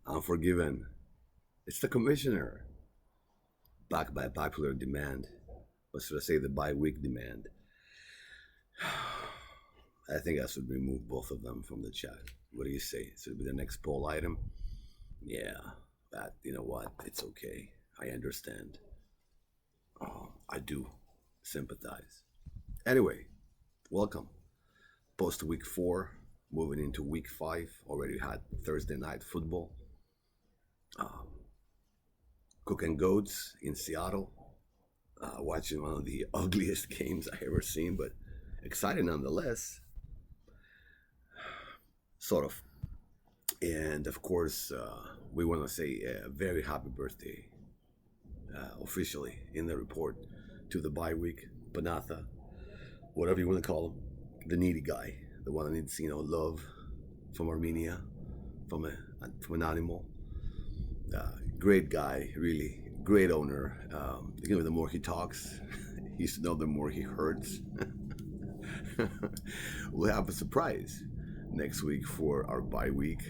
Unforgiven. It's the commissioner, backed by popular demand. Or should I say the bi-week demand? I think I should remove both of them from the chat. What do you say? Should it be the next poll item? Yeah, that, you know what? It's okay. I understand. I do sympathize. Anyway, welcome. Post week 4, moving into week 5. Already had Thursday night football. Cook and Goats in Seattle. Watching one of the ugliest games I ever seen, but exciting nonetheless. Sort of. And of course, we want to say a very happy birthday, officially in the report, to the bye week, Panatha, whatever you want to call him, the needy guy, the one that needs, love from Armenia, from an animal. Great guy, really great owner. The more he talks, he used to know the more he hurts. We'll have a surprise next week for our bye week.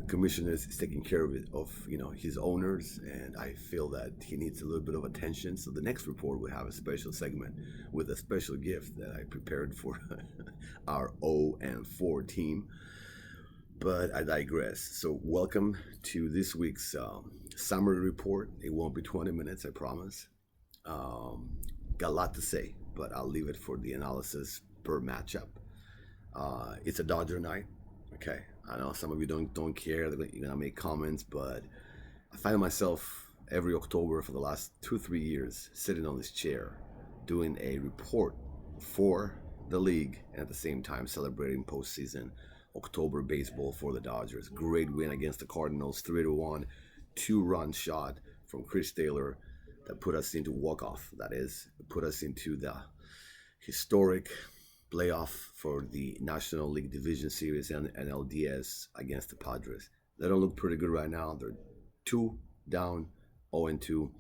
Commissioner is taking care of it, of his owners, and I feel that he needs a little bit of attention. So the next report will have a special segment with a special gift that I prepared for our 0-4 team. But I digress. So welcome to this week's summary report. It won't be 20 minutes, I promise. Got a lot to say, but I'll leave it for the analysis per matchup. It's a Dodger night. Okay, I know some of you don't care. You're gonna make comments, but I find myself every October for the last 2-3 years sitting on this chair doing a report for the league and at the same time celebrating postseason October baseball for the Dodgers. Great win against the Cardinals, 3-1, 2-run shot from Chris Taylor that put us into walk-off. That is, put us into the historic playoff for the National League Division Series and NLDS against the Padres. They don't look pretty good right now. They're 2 down, 0-2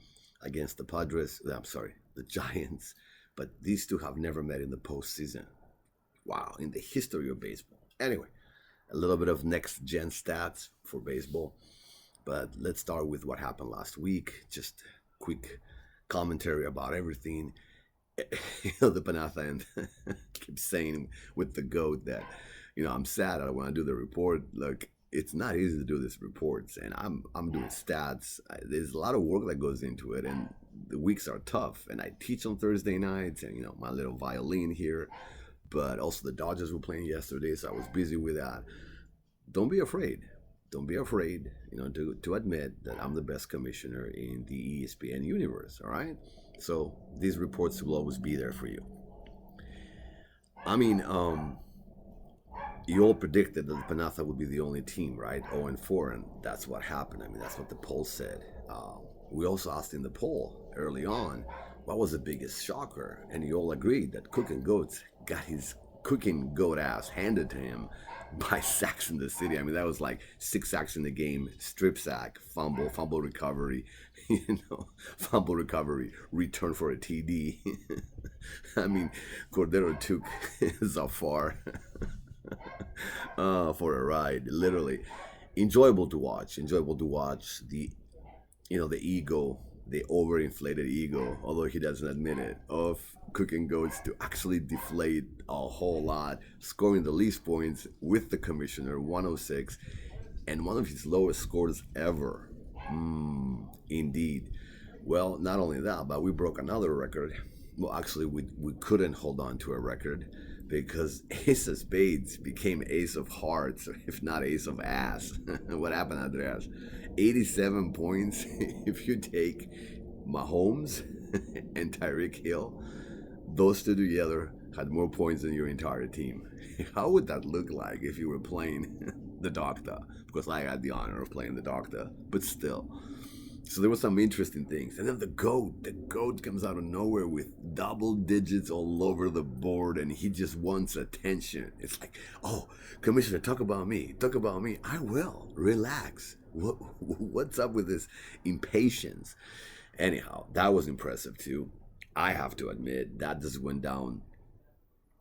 against the Padres. I'm sorry, the Giants. But these two have never met in the postseason. Wow, in the history of baseball. Anyway, a little bit of next-gen stats for baseball. But let's start with what happened last week. Just quick commentary about everything. The Panatha and keep saying with the goat that, I'm sad when I do the report. Look, it's not easy to do these reports, and I'm doing stats. There's a lot of work that goes into it, and the weeks are tough. And I teach on Thursday nights, and my little violin here. But also the Dodgers were playing yesterday, so I was busy with that. Don't be afraid. Don't be afraid, to admit that I'm the best commissioner in the ESPN universe, all right? So these reports will always be there for you. I mean, you all predicted that the Panatha would be the only team, right? 0-4, and that's what happened. I mean, that's what the poll said. We also asked in the poll early on, what was the biggest shocker? And you all agreed that Cook and Goats got his cooking goat ass handed to him by Sacks in the City. I mean, that was like 6 sacks in the game, strip sack, fumble recovery, fumble recovery, return for a TD. I mean, Cordero took Zafar for a ride, literally. Enjoyable to watch the, the ego, the overinflated ego, although he doesn't admit it, of Cooking Goats to actually deflate a whole lot, scoring the least points with the commissioner, 106, and one of his lowest scores ever. Indeed. Well, not only that, but we broke another record. Well, actually, we couldn't hold on to a record because Ace of Spades became Ace of Hearts, if not Ace of Ass. What happened, Andreas? 87 points. If you take Mahomes and Tyreek Hill, those two together had more points than your entire team. How would that look like if you were playing the Doctor? Because I had the honor of playing the Doctor, but still. So there were some interesting things. And then the goat comes out of nowhere with double digits all over the board, and he just wants attention. It's like, oh, Commissioner, talk about me. I will. Relax. What's up with this impatience? Anyhow, that was impressive too. I have to admit, that just went down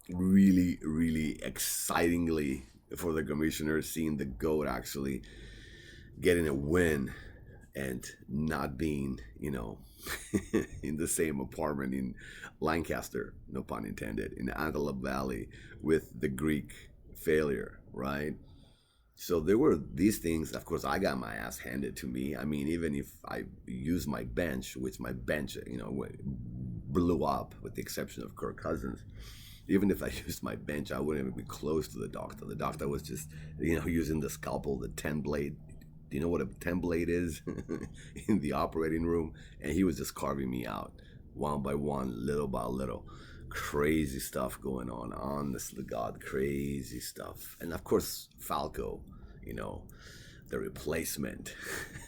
really, really excitingly for the commissioner, seeing the GOAT actually getting a win and not being, in the same apartment in Lancaster, no pun intended, in the Antelope Valley with the Greek failure, right? So there were these things. Of course, I got my ass handed to me. I mean, even if I used my bench, which my bench, blew up with the exception of Kirk Cousins. Even if I used my bench, I wouldn't even be close to the doctor. The doctor was just, using the scalpel, the 10 blade. Do you know what a 10 blade is in the operating room? And he was just carving me out one by one, little by little. Crazy stuff going on. Honestly, God, crazy stuff. And of course, Falco, you know, the replacement.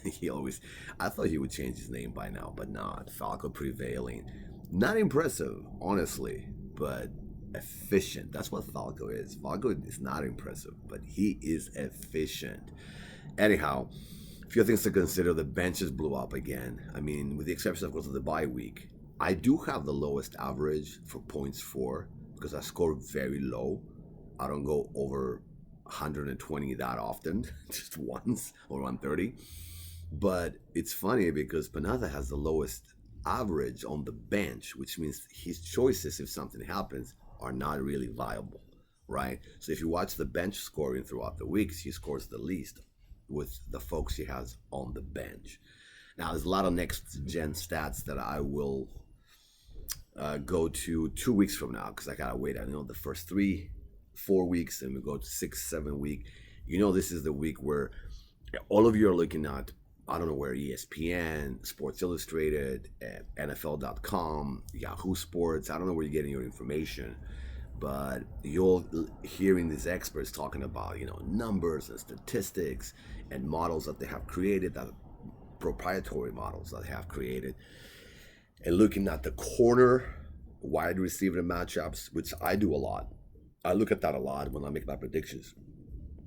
he always, I thought he would change his name by now, but not. Falco prevailing. Not impressive, honestly, but efficient. That's what Falco is. Falco is not impressive, but he is efficient. Anyhow, a few things to consider. The benches blew up again. I mean, with the exception, of course, of the bye week. I do have the lowest average for points for because I score very low. I don't go over 120 that often, just once or 130. But it's funny because Panatha has the lowest average on the bench, which means his choices, if something happens, are not really viable, right? So if you watch the bench scoring throughout the weeks, he scores the least with the folks he has on the bench. Now, there's a lot of next gen stats that I will go to 2 weeks from now because I gotta wait. I know the first 3, 4 weeks, and we go to 6, 7 week. This is the week where all of you are looking at. I don't know where ESPN, Sports Illustrated, NFL.com, Yahoo Sports. I don't know where you're getting your information, but you're hearing these experts talking about numbers and statistics and models that they have created, that proprietary models that they have created, and looking at the corner wide receiver matchups, which I do a lot. I look at that a lot when I make my predictions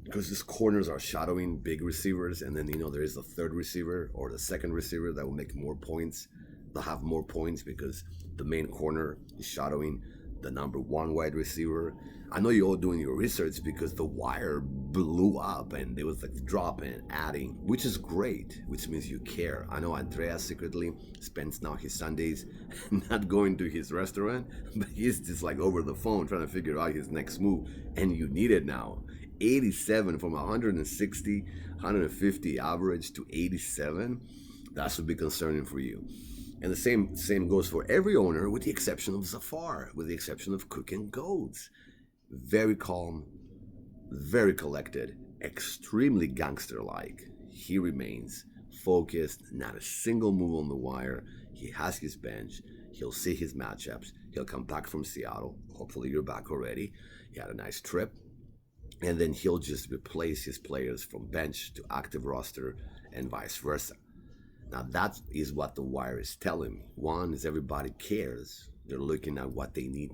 because these corners are shadowing big receivers, and then there is a third receiver or the second receiver that will make more points. They'll have more points because the main corner is shadowing the number one wide receiver. I know you're all doing your research because the wire blew up and it was like dropping, adding, which is great, which means you care. I know Andrea secretly spends now his Sundays not going to his restaurant, but he's just like over the phone trying to figure out his next move, and you need it now. 87 from 160, 150 average to 87. That should be concerning for you. And the same goes for every owner, with the exception of Zafar, with the exception of Cook and Goats. Very calm, very collected, extremely gangster-like. He remains focused, not a single move on the wire. He has his bench. He'll see his matchups. He'll come back from Seattle. Hopefully you're back already. He had a nice trip. And then he'll just replace his players from bench to active roster and vice versa. Now that is what the wire is telling me. One is everybody cares. They're looking at what they need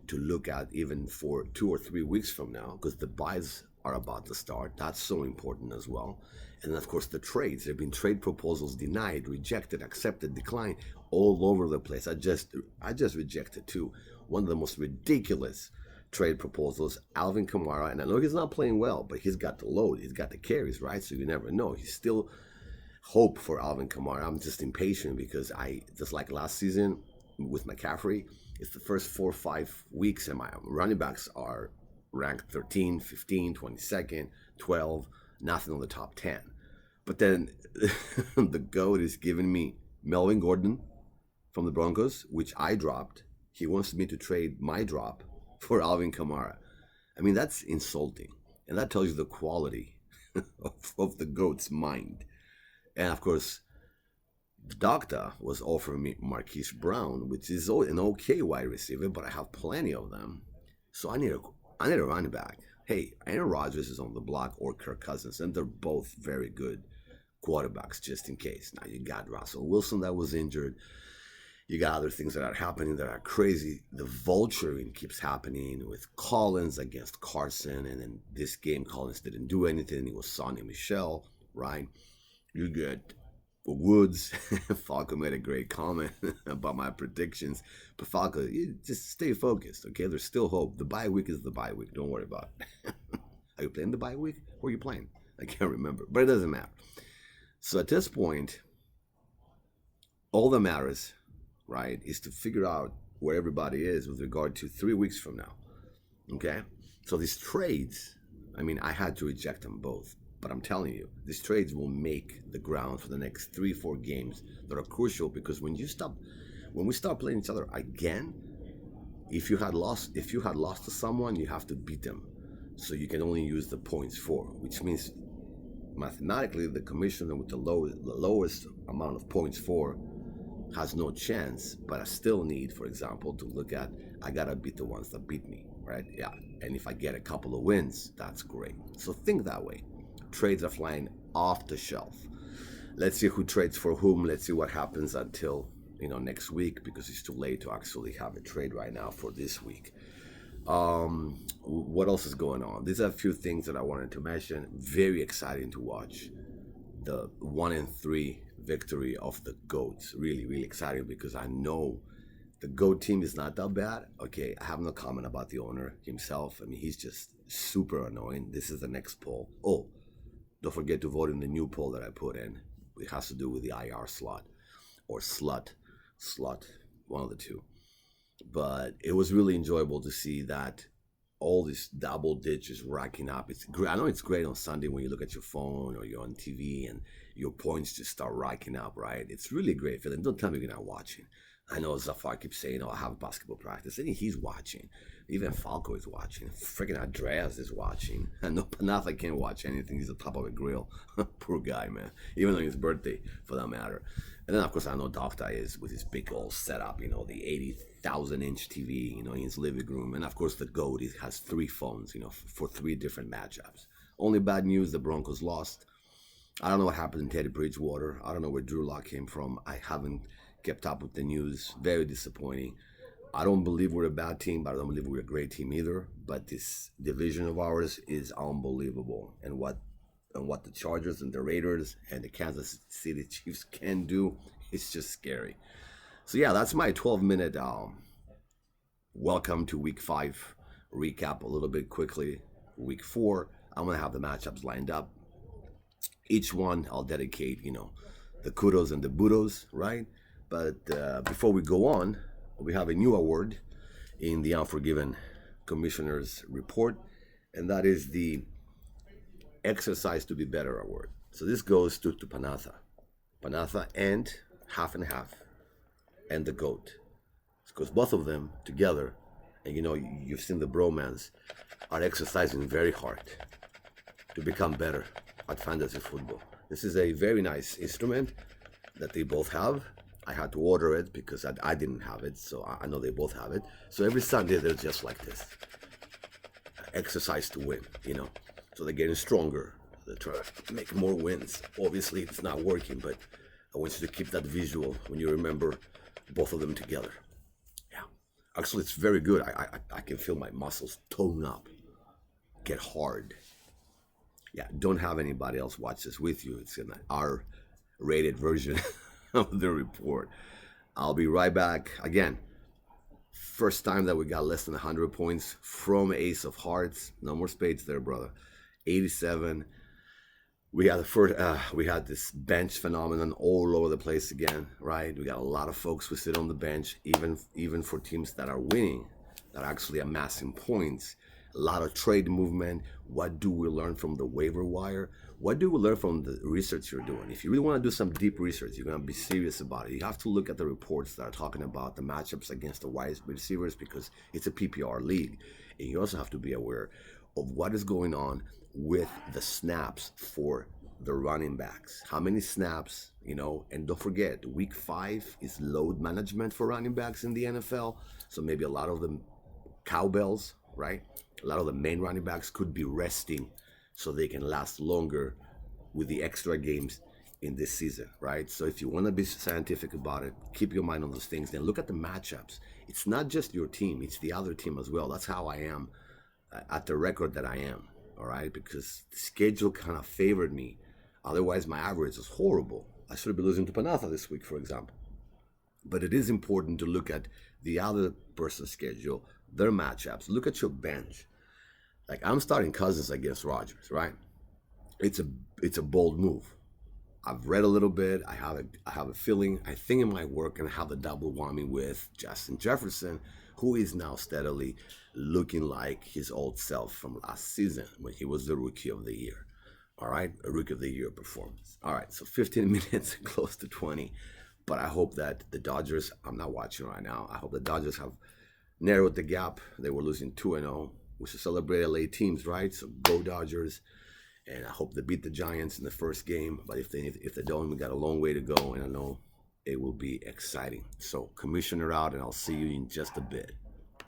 to look at even for 2 or 3 weeks from now because the buys are about to start. That's so important as well. And then of course the trades. There have been trade proposals denied, rejected, accepted, declined all over the place. I just rejected two. One of the most ridiculous trade proposals, Alvin Kamara, and I know he's not playing well, but he's got the load, he's got the carries, right? So you never know. He's still hope for Alvin Kamara. I'm just impatient because I just like last season with McCaffrey, it's the first 4 or 5 weeks and my running backs are ranked 13, 15, 22nd, 12, nothing on the top 10. But then the GOAT is giving me Melvin Gordon from the Broncos, which I dropped. He wants me to trade my drop for Alvin Kamara. I mean, that's insulting. And that tells you the quality of the GOAT's mind. And of course, the doctor was offering me Marquise Brown, which is an okay wide receiver, but I have plenty of them. So I need a running back. Hey, Aaron Rodgers is on the block or Kirk Cousins, and they're both very good quarterbacks just in case. Now you got Russell Wilson that was injured. You got other things that are happening that are crazy. The vulturing keeps happening with Collins against Carson, and then this game Collins didn't do anything. It was Sonny Michel, right? You get Woods. Falco made a great comment about my predictions. But Falco, you just stay focused, okay? There's still hope. The bye week is the bye week. Don't worry about it. Are you playing the bye week? Or are you playing? I can't remember. But it doesn't matter. So at this point, all that matters, right, is to figure out where everybody is with regard to 3 weeks from now. Okay? So these trades, I mean, I had to reject them both. But I'm telling you, these trades will make the ground for the next 3, 4 games that are crucial, because when we start playing each other again, if you had lost to someone, you have to beat them. So you can only use the points for, which means mathematically the commissioner with the lowest amount of points for has no chance, but I still need, for example, to look at, I gotta beat the ones that beat me, right? Yeah. And if I get a couple of wins, that's great. So think that way. Trades are flying off the shelf. Let's see who trades for whom. Let's see what happens until next week, because it's too late to actually have a trade right now for this week. What else is going on? These are a few things that I wanted to mention. Very exciting to watch the 1-3 victory of the GOATs. Really, really exciting, because I know the GOAT team is not that bad. Okay, I have no comment about the owner himself. I mean, he's just super annoying. This is the next poll. Oh, don't forget to vote in the new poll that I put in. It has to do with the IR slot or slut, one of the two. But it was really enjoyable to see that all these double digits racking up. It's great. I know it's great on Sunday when you look at your phone or you're on TV and your points just start racking up, right? It's really great feeling. Don't tell me you're not watching. I know Zafar keeps saying, "Oh, I have basketball practice," and he's watching. Even Falco is watching. Freaking Andreas is watching. I know Panatha can't watch anything. He's on top of a grill. Poor guy, man. Even on his birthday, for that matter. And then, of course, I know Doctor is with his big old setup, the 80,000-inch TV, in his living room. And, of course, the GOAT has 3 phones, for 3 different matchups. Only bad news, the Broncos lost. I don't know what happened in Teddy Bridgewater. I don't know where Drew Lock came from. I haven't kept up with the news. Very disappointing. I don't believe we're a bad team, but I don't believe we're a great team either. But this division of ours is unbelievable. And what the Chargers and the Raiders and the Kansas City Chiefs can do, it's just scary. So yeah, that's my 12-minute welcome to week 5 recap a little bit quickly. Week 4, I'm going to have the matchups lined up. Each one I'll dedicate, the kudos and the budos, right? But before we go on, we have a new award in the Unforgiven Commissioner's Report, and that is the Exercise to Be Better award. So this goes to Panatha and Half and Half and the GOAT. Because both of them together, and you've seen the bromance, are exercising very hard to become better at fantasy football. This is a very nice instrument that they both have. I had to order it because I didn't have it, so I know they both have it. So every Sunday they're just like this. Exercise to win, So they're getting stronger. They're trying to make more wins. Obviously it's not working, but I want you to keep that visual when you remember both of them together. Yeah. Actually, it's very good. I can feel my muscles tone up, get hard. Yeah, don't have anybody else watch this with you. It's an R-rated version of the report. I'll be right back. Again, first time that we got less than 100 points from Ace of Hearts. No more spades there, brother. 87. We had this bench phenomenon all over the place again, right? We got a lot of folks who sit on the bench, even for teams that are winning, that are actually amassing points. A lot of trade movement. What do we learn from the waiver wire? What do we learn from the research you're doing? If you really want to do some deep research, you're going to be serious about it. You have to look at the reports that are talking about the matchups against the wide receivers, because it's a PPR league. And you also have to be aware of what is going on with the snaps for the running backs. How many snaps, and don't forget, week 5 is load management for running backs in the NFL. So maybe a lot of them cowbells, right? A lot of the main running backs could be resting so they can last longer with the extra games in this season, right? So if you want to be scientific about it, keep your mind on those things. Then look at the matchups. It's not just your team, it's the other team as well. That's how I am at the record that I am, all right? Because the schedule kind of favored me. Otherwise, my average is horrible. I should be losing to Panatha this week, for example. But it is important to look at the other person's schedule, their matchups. Look at your bench. Like, I'm starting Cousins against Rodgers, right? It's a bold move. I've read a little bit. I have a feeling. I think it might work, and I have the double whammy with Justin Jefferson, who is now steadily looking like his old self from last season when he was the Rookie of the Year. All right, a Rookie of the Year performance. All right, so 15 minutes, close to 20. But I hope that the Dodgers. I'm not watching right now. I hope the Dodgers have narrowed the gap. They were losing 2-0. We should celebrate LA teams, right? So go Dodgers. And I hope they beat the Giants in the first game. But if they don't, we got a long way to go. And I know it will be exciting. So commissioner out, and I'll see you in just a bit.